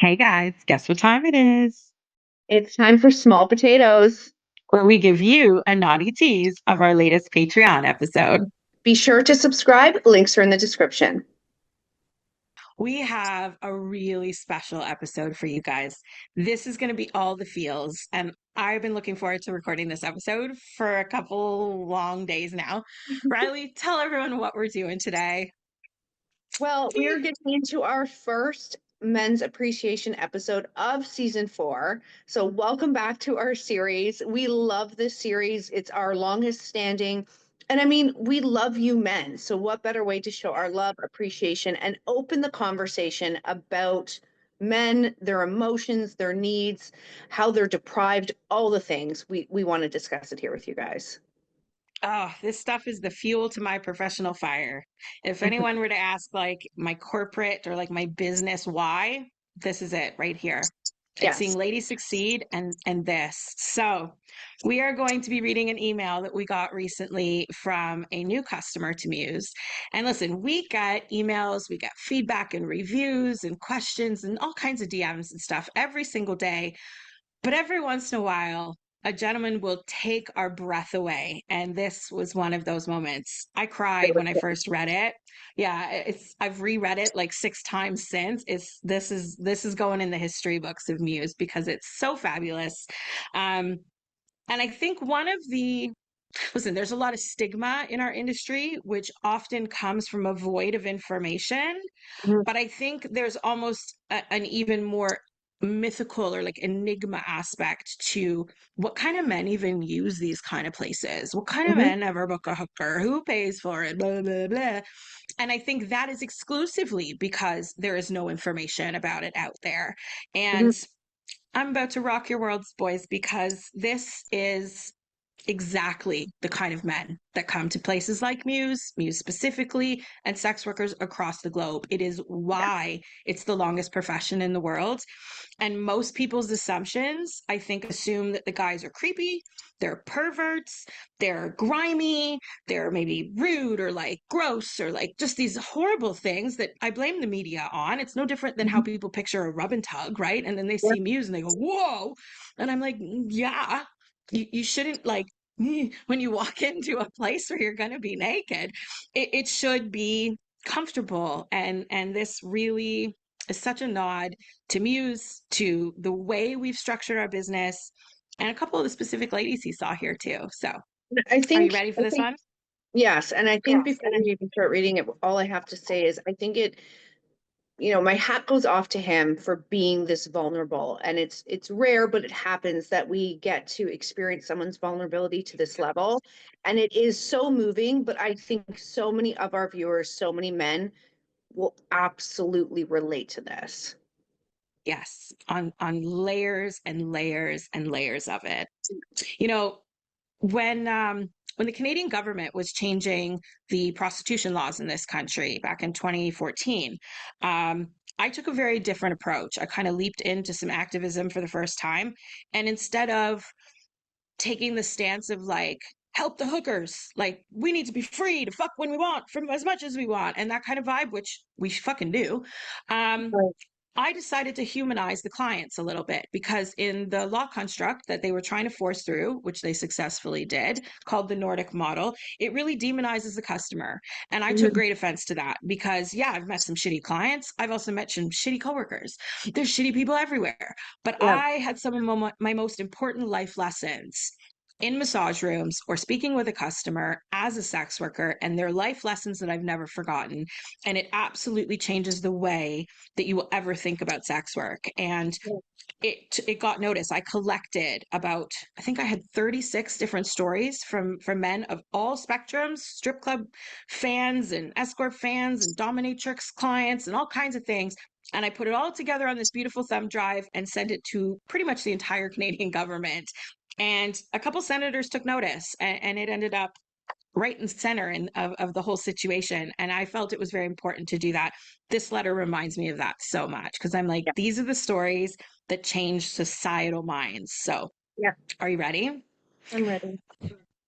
Hey guys, guess what time it is? It's time for small potatoes. Where we give you a naughty tease of our latest Patreon episode. Be sure to subscribe. Links are in the description. We have a really special episode for you guys. This is going to be all the feels, and I've been looking forward to recording this episode for a couple long days now. Riley, tell everyone what we're doing today. Well, we're getting into our first men's appreciation episode of season 4. So, welcome back to our series. We love this series, it's our longest standing. And I mean, we love you men. So, what better way to show our love, appreciation, and open the conversation about men, their emotions, their needs, how they're deprived, all the things. We want to discuss it here with you guys. Oh, this stuff is the fuel to my professional fire. If anyone were to ask like my corporate or like my business why, this is it right here. It's seeing Yes. ladies succeed and this. So, we are going to be reading an email that we got recently from a new customer to Muse. And listen, we get emails, we get feedback and reviews and questions and all kinds of DMs and stuff every single day. But every once in a while, a gentleman will take our breath away. And this was one of those moments. I cried when I first read it. Yeah, I've reread it like 6 times since. This is going in the history books of Muse because it's so fabulous. And I think one of the listen, there's a lot of stigma in our industry, which often comes from a void of information. Mhm, But I think there's almost an even more mythical or like enigma aspect to what kind of men even use these kind of places. What kind of mhm, men ever book a hooker? Who pays for it? Blah, blah, blah. And I think that is exclusively because there is no information about it out there. mhm. And I'm about to rock your worlds, boys, because this is exactly the kind of men that come to places like Muse specifically, and sex workers across the globe. It is Yeah. why it's the longest profession in the world. And most people's assumptions, I think, assume that the guys are creepy, they're perverts, they're grimy, they're maybe rude or like gross or like just these horrible things that I blame the media on. It's no different than how Mhm. people picture a rub and tug, right? And then they Yeah. see Muse and they go, whoa. And I'm like, yeah, you shouldn't like when you walk into a place where you're going to be naked, it should be comfortable. And this really is such a nod to Muse, to the way we've structured our business, and a couple of the specific ladies he saw here too. So, I are you think, ready for I this think, one? yes. And I think Yes. before we even start reading it, all I have to say is I think it, my hat goes off to him for being this vulnerable. And it's rare, but it happens that we get to experience someone's vulnerability to this level. And it is so moving, but I think so many of our viewers, so many men will absolutely relate to this. Yes, on layers and layers and layers of it. You know, when the Canadian government was changing the prostitution laws in this country back in 2014, I took a very different approach. I kind of leaped into some activism for the first time, and instead of taking the stance of like help the hookers, like we need to be free to fuck when we want from as much as we want and that kind of vibe, which we fucking do, um, Right. I decided to humanize the clients a little bit because in the law construct that they were trying to force through, which they successfully did, called the Nordic model, it really demonizes the customer. And I took Mhm. great offense to that because, yeah, I've met some shitty clients. I've also met some shitty coworkers. There's shitty people everywhere. But Yeah. I had some of my most important life lessons in massage rooms or speaking with a customer as a sex worker, and they're life lessons that I've never forgotten. And it absolutely changes the way that you will ever think about sex work. And it got noticed. I collected about, I think I had 36 different stories from men of all spectrums, strip club fans and escort fans and dominatrix clients and all kinds of things. And I put it all together on this beautiful thumb drive and sent it to pretty much the entire Canadian government. And a couple senators took notice, and it ended up right in center of the whole situation. And I felt it was very important to do that. This letter reminds me of that so much because I'm like, Yeah. these are the stories that change societal minds. So, Yeah. are you ready? I'm ready.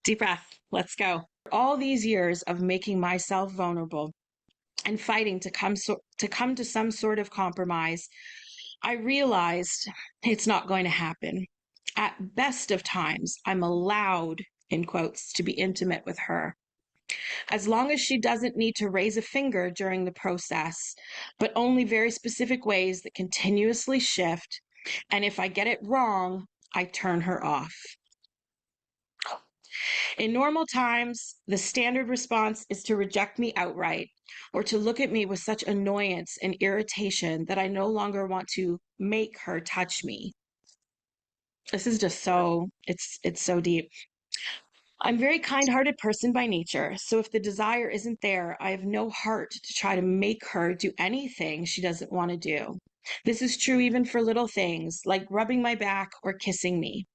Deep breath. Let's go. All these years of making myself vulnerable and fighting to come to some sort of compromise, I realized it's not going to happen. At best of times, I'm allowed, in quotes, to be intimate with her. As long as she doesn't need to raise a finger during the process, but only very specific ways that continuously shift. And if I get it wrong, I turn her off. In normal times, the standard response is to reject me outright or to look at me with such annoyance and irritation that I no longer want to make her touch me. This is just so it's so deep. I'm a very kind-hearted person by nature, so if the desire isn't there, I have no heart to try to make her do anything she doesn't want to do. This is true even for little things like rubbing my back or kissing me.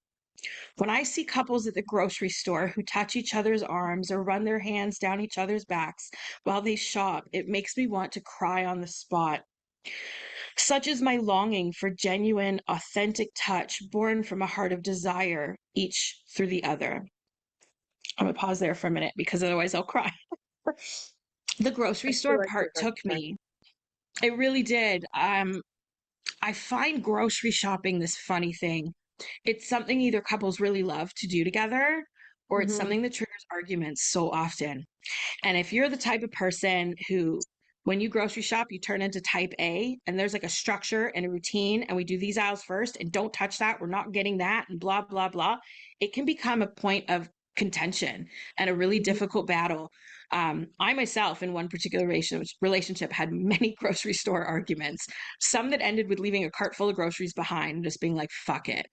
When I see couples at the grocery store who touch each other's arms or run their hands down each other's backs while they shop, it makes me want to cry on the spot. Such is my longing for genuine, authentic touch born from a heart of desire, each through the other. I'm gonna pause there for a minute because otherwise I'll cry. The grocery I feel store like part you're took me. It really did. I find grocery shopping this funny thing. It's something either couples really love to do together, or it's Mm-hmm. something that triggers arguments so often. And if you're the type of person who, when you grocery shop, you turn into type A and there's like a structure and a routine, and we do these aisles first and don't touch that, we're not getting that, and blah, blah, blah, it can become a point of contention and a really Mm-hmm. difficult battle. I myself, in one particular relationship, had many grocery store arguments, some that ended with leaving a cart full of groceries behind and just being like, fuck it.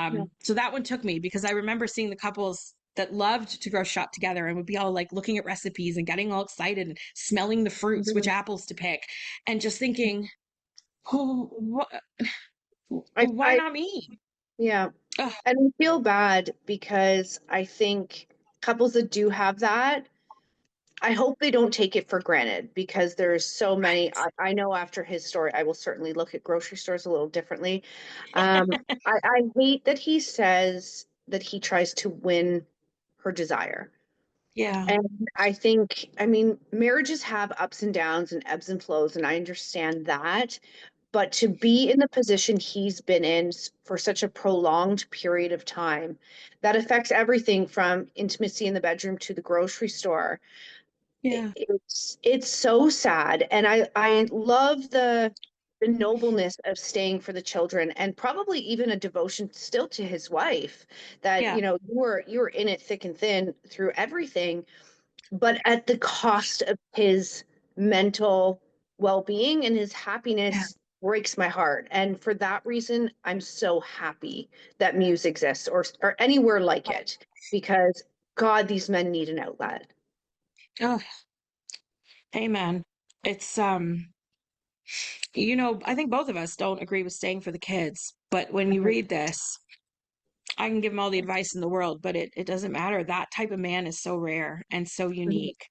Yeah. So that one took me because I remember seeing the couples that loved to grow shop together and would be all like looking at recipes and getting all excited and smelling the fruits, which Mhm. apples to pick, and just thinking, oh, why I not me? yeah. Ugh, And I feel bad because I think couples that do have that, I hope they don't take it for granted because there's so many. I know after his story, I will certainly look at grocery stores a little differently. I hate that he says that he tries to win her desire. yeah, And I think, I mean, marriages have ups and downs and ebbs and flows, and I understand that. But to be in the position he's been in for such a prolonged period of time, that affects everything from intimacy in the bedroom to the grocery store. yeah, It's so sad, and I love the nobleness of staying for the children, and probably even a devotion still to his wife. That yeah, you were in it thick and thin through everything, but at the cost of his mental well-being, and his yeah. happiness breaks my heart. And for that reason, I'm so happy that Muse exists, or anywhere like it, because God, these men need an outlet. Oh, amen. It's I think both of us don't agree with staying for the kids, but when you Mhm, read this, I can give them all the advice in the world, but it doesn't matter. That type of man is so rare and so mhm, unique.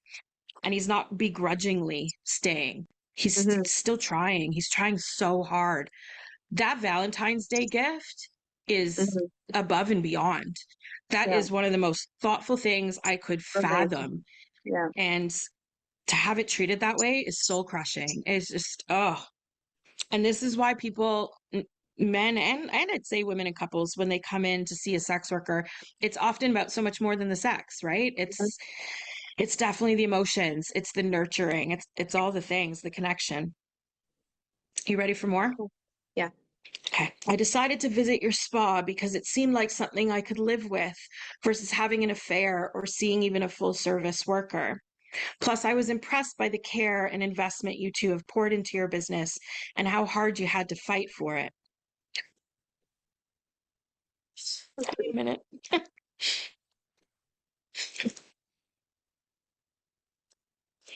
And he's not begrudgingly staying. He's mhm, still trying. He's trying so hard. That Valentine's Day gift is mhm. above and beyond. That Yeah, is one of the most thoughtful things I could amazing. fathom. Yeah. And to have it treated that way is soul crushing. It's just, oh. And this is why people, men and I'd say women and couples, when they come in to see a sex worker, it's often about so much more than the sex, right? Mhm. It's definitely the emotions, it's the nurturing, it's all the things, the connection. You ready for more? Yeah. Okay. I decided to visit your spa because it seemed like something I could live with versus having an affair or seeing even a full service worker. Plus, I was impressed by the care and investment you two have poured into your business and how hard you had to fight for it. Wait a minute.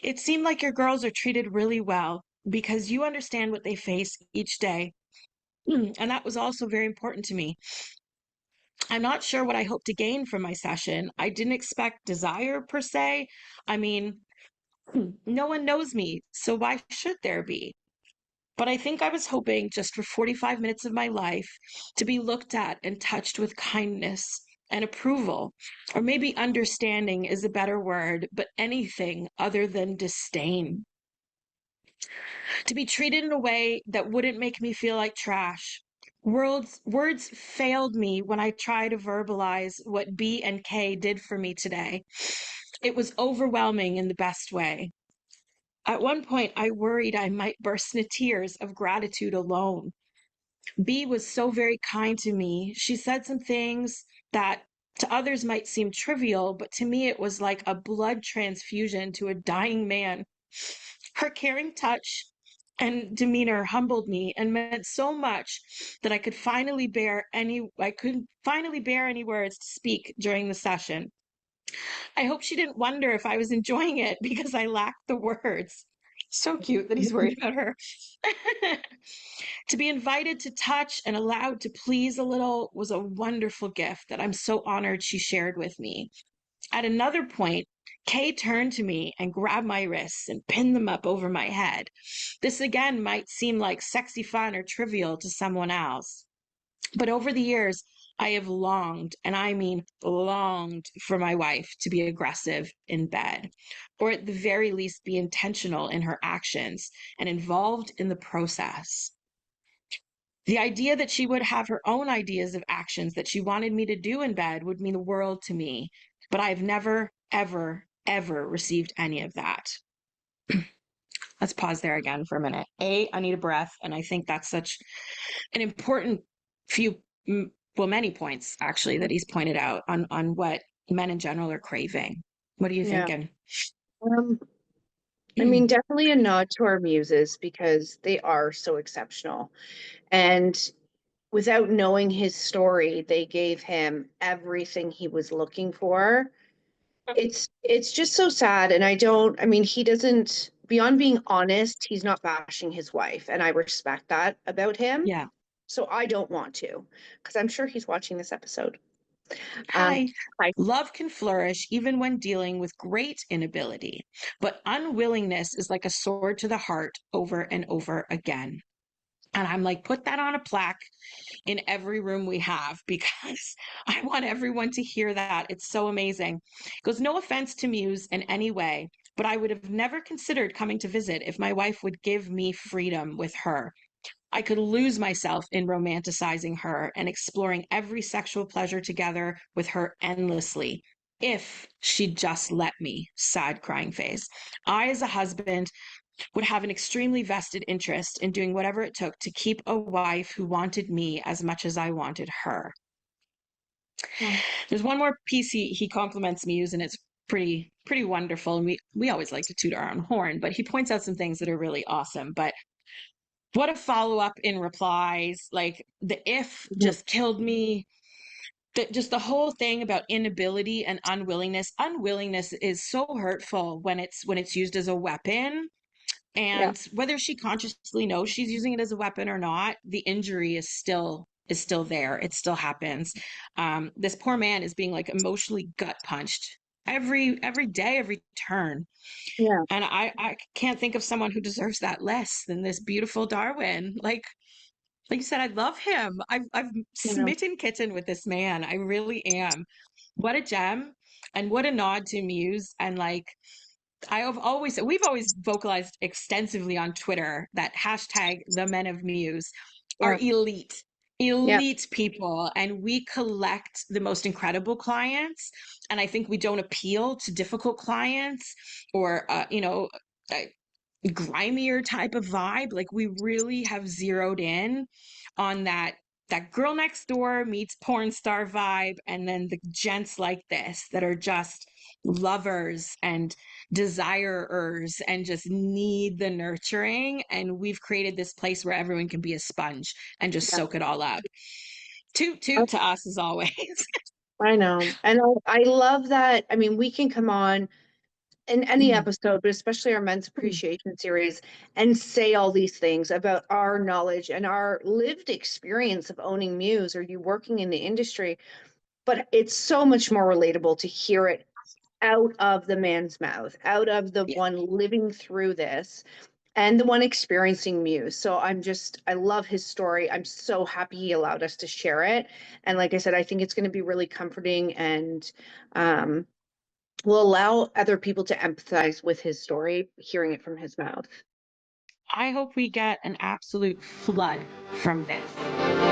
It seemed like your girls are treated really well because you understand what they face each day. And that was also very important to me. I'm not sure what I hope to gain from my session. I didn't expect desire per se. I mean, no one knows me, so why should there be? But I think I was hoping just for 45 minutes of my life to be looked at and touched with kindness and approval, or maybe understanding is a better word, but anything other than disdain. To be treated in a way that wouldn't make me feel like trash. Words failed me when I tried to verbalize what B and K did for me today. It was overwhelming in the best way. At one point, I worried I might burst into tears of gratitude alone. B was so very kind to me. She said some things that to others might seem trivial, but to me it was like a blood transfusion to a dying man. Her caring touch and demeanor humbled me and meant so much that I could finally bear any words to speak during the session. I hope she didn't wonder if I was enjoying it because I lacked the words. So cute that he's worried about her. To be invited to touch and allowed to please a little was a wonderful gift that I'm so honored she shared with me. At another point, Kay turned to me and grabbed my wrists and pinned them up over my head. This again might seem like sexy fun or trivial to someone else, but over the years, I have longed, and I mean longed, for my wife to be aggressive in bed, or at the very least be intentional in her actions and involved in the process. The idea that she would have her own ideas of actions that she wanted me to do in bed would mean the world to me, but I've never, ever, ever received any of that. Let's pause there again for a minute. I need a breath, and I think that's such an important few, well, many points actually that he's pointed out on what men in general are craving. What are you Yeah. thinking? Um, I mean, definitely a nod to our muses because they are so exceptional. And without knowing his story, they gave him everything he was looking for. It's just so sad. And I mean, he doesn't, beyond being honest, he's not bashing his wife. And I respect that about him. Yeah. So I don't want to, because I'm sure he's watching this episode. Um, Hi. I Love can flourish even when dealing with great inability, but unwillingness is like a sword to the heart over and over again. And I'm like, put that on a plaque in every room we have because I want everyone to hear that. It's so amazing. It goes, no offense to Muse in any way, but I would have never considered coming to visit if my wife would give me freedom with her. I could lose myself in romanticizing her and exploring every sexual pleasure together with her endlessly. If she'd just let me, sad crying face. I, as a husband, would have an extremely vested interest in doing whatever it took to keep a wife who wanted me as much as I wanted her. oh, There's one more piece he compliments Muse, and it's pretty wonderful. And we always like to toot our own horn, but he points out some things that are really awesome. But what a follow up in replies! Like the if yeah, just killed me. Just the whole thing about inability and unwillingness. Unwillingness is so hurtful when it's used as a weapon. yeah, And whether she consciously knows she's using it as a weapon or not, the injury is still there. It still happens. This poor man is being like emotionally gut punched every day, every turn. yeah, And I can't think of someone who deserves that less than this beautiful Darwin. Like you said, I love him. I've you know, smitten kitten with this man. I really am. What a gem, and what a nod to Muse. And like we've always vocalized extensively on Twitter that hashtag the men of Muse are yeah, elite, yeah, elite people. And we collect the most incredible clients. And I think we don't appeal to difficult clients or, a grimier type of vibe. Like we really have zeroed in on that girl next door meets porn star vibe, and then the gents like this that are just lovers and desirers and just need the nurturing. And we've created this place where everyone can be a sponge and just yeah. soak it all up. Toot I toot to us as always. I know. And I love that. I mean, we can come on in any episode, but especially our men's appreciation series, and say all these things about our knowledge and our lived experience of owning Muse or you working in the industry. But it's so much more relatable to hear it out of the man's mouth, out of the Yeah. one living through this and the one experiencing Muse. So I love his story. I'm so happy he allowed us to share it. And like I said, I think it's going to be really comforting and um, will allow other people to empathize with his story, hearing it from his mouth. I hope we get an absolute flood from this.